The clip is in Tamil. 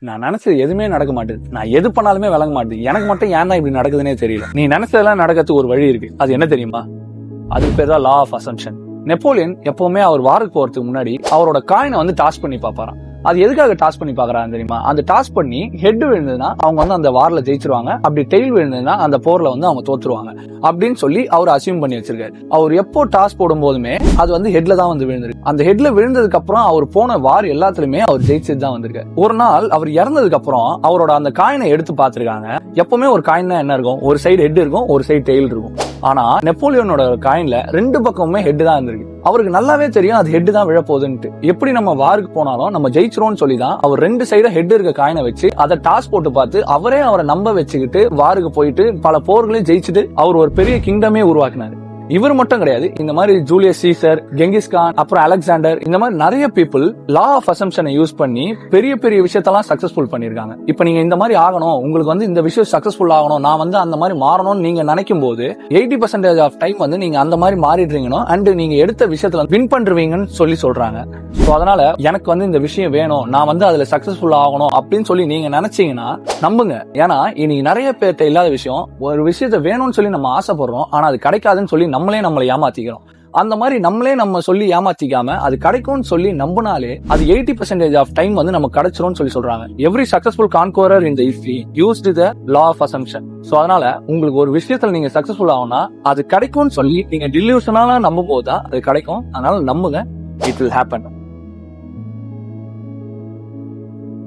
நான் நினைச்சது எதுவுமே நடக்க மாட்டேது, நான் எது பண்ணாலுமே விளங்க மாட்டேது, எனக்கு மட்டும் ஏன் தான் இப்படி நடக்குதுன்னே தெரியல. நீ நினைச்சதெல்லாம் நடக்கிறதுக்கு ஒரு வழி இருக்கு, அது என்ன தெரியுமா? அதுக்கு பேர் தான் லா ஆஃப் அசம்ப்ஷன். நெப்போலியன் எப்பவுமே அவர் வாருக்கு போறதுக்கு முன்னாடி அவரோட காயினை வந்து டாஸ் பண்ணி பாப்பாராம். அது எதுக்காக டாஸ் பண்ணி பாக்குறாங்க தெரியுமா? அந்த டாஸ் பண்ணி ஹெட் விழுந்ததுன்னா அவங்க வந்து அந்த வார்ல ஜெயிச்சிருவாங்க, அப்படி டெயில் விழுந்ததுன்னா அந்த போர்ல வந்து அவங்க தோத்துருவாங்க அப்படின்னு சொல்லி அவர் அசியூம் பண்ணி வச்சிருக்காரு. அவர் எப்போ டாஸ் போடும் போதுமே அது வந்து ஹெட்ல தான் வந்து விழுந்திருக்கு. அந்த ஹெட்ல விழுந்ததுக்கு அப்புறம் அவர் போன வார் எல்லாத்துலயுமே அவர் ஜெயிச்சது தான் வந்திருக்காரு. ஒரு நாள் அவர் இறந்ததுக்கு அப்புறம் அவரோட அந்த காயினை எடுத்து பாத்துருக்காங்க. எப்பவுமே ஒரு காயின்னா என்ன இருக்கும்? ஒரு சைடு ஹெட் இருக்கும், ஒரு சைடு டெயில் இருக்கும். ஆனா நெப்போலியனோட காயின்ல ரெண்டு பக்கமுமே ஹெட் தான் இருந்திருக்கு. அவருக்கு நல்லாவே தெரியும் அது ஹெட் தான் விழப்போகுதுன்ட்டு. எப்படி நம்ம வாருக்கு போனாலும் நம்ம ஜெயிச்சிரோம்னு சொல்லி தான் அவர் ரெண்டு சைடு ஹெட் இருக்க காயினை வச்சு அதை டாஸ் போட்டு பார்த்து அவரை நம்ப வச்சுக்கிட்டு வாருக்கு போயிட்டு பல போர்களையும் ஜெயிச்சுட்டு அவர் ஒரு பெரிய கிங்டமே உருவாக்கினாரு. இவர் மட்டும் கிடையாது, இந்த மாதிரி ஜூலியஸ் சீசர், கெங்கிஸ் கான், அப்புறம் அலெக்சாண்டர், இந்த மாதிரி நிறைய பீப்புள் லா ஆஃப் அசம்ப்ஷனை யூஸ் பண்ணி பெரிய பெரிய விஷயத்தெல்லாம் சக்சஸ்ஃபுல் பண்ணிருக்காங்க. இப்ப நீங்க இந்த மாதிரி ஆகணும், உங்களுக்கு வந்து இந்த விஷயம் சக்சஸ்ஃபுல் ஆகணும், நான் வந்து அந்த மாதிரி மாறணும்னு நீங்க நினைக்கும் போது 80% ஆஃப் டைம் வந்து நீங்க அந்த மாதிரி மாறிடுறீங்கன்னு அண்ட் நீங்க எடுத்த விஷயத்துல வின் பண்றீங்கன்னு சொல்லி சொல்றாங்க. சோ அதனால எனக்கு வந்து இந்த விஷயம் வேணும், நான் வந்து அதுல சக்சஸ்ஃபுல் ஆகணும் அப்படின்னு சொல்லி நீங்க நினைச்சீங்கன்னா நம்புங்க. ஏன்னா இன்னைக்கு நிறைய பேர்ட்ட இல்லாத விஷயம், ஒரு விஷயத்த வேணும்னு சொல்லி நம்ம ஆசைப்படுறோம், ஆனா அது கிடைக்காதுன்னு சொல்லி நம்மளை ஏமாத்திக்கிறோம். அந்த மாதிரி நம்ம சொல்லி ஏமாத்திக்காம அது கிடைக்கும்னு சொல்லி நம்பினாலே அது 80% ஆஃப் டைம் வந்து நமக்கு கிடைச்சிரும்னு சொல்லி சொல்றாங்க. Every successful conqueror in the history used the law of assumption. So அதனால உங்களுக்கு ஒரு விஷயத்துல நீங்க சக்சஸ்ஃபுல் ஆகணும்னா அது கிடைக்கும்னு சொல்லி நீங்க டிலூஷனால நம்பும் போது தான் அது கிடைக்கும். அதனால நம்புங்க, இட் வில் ஹேப்பன்.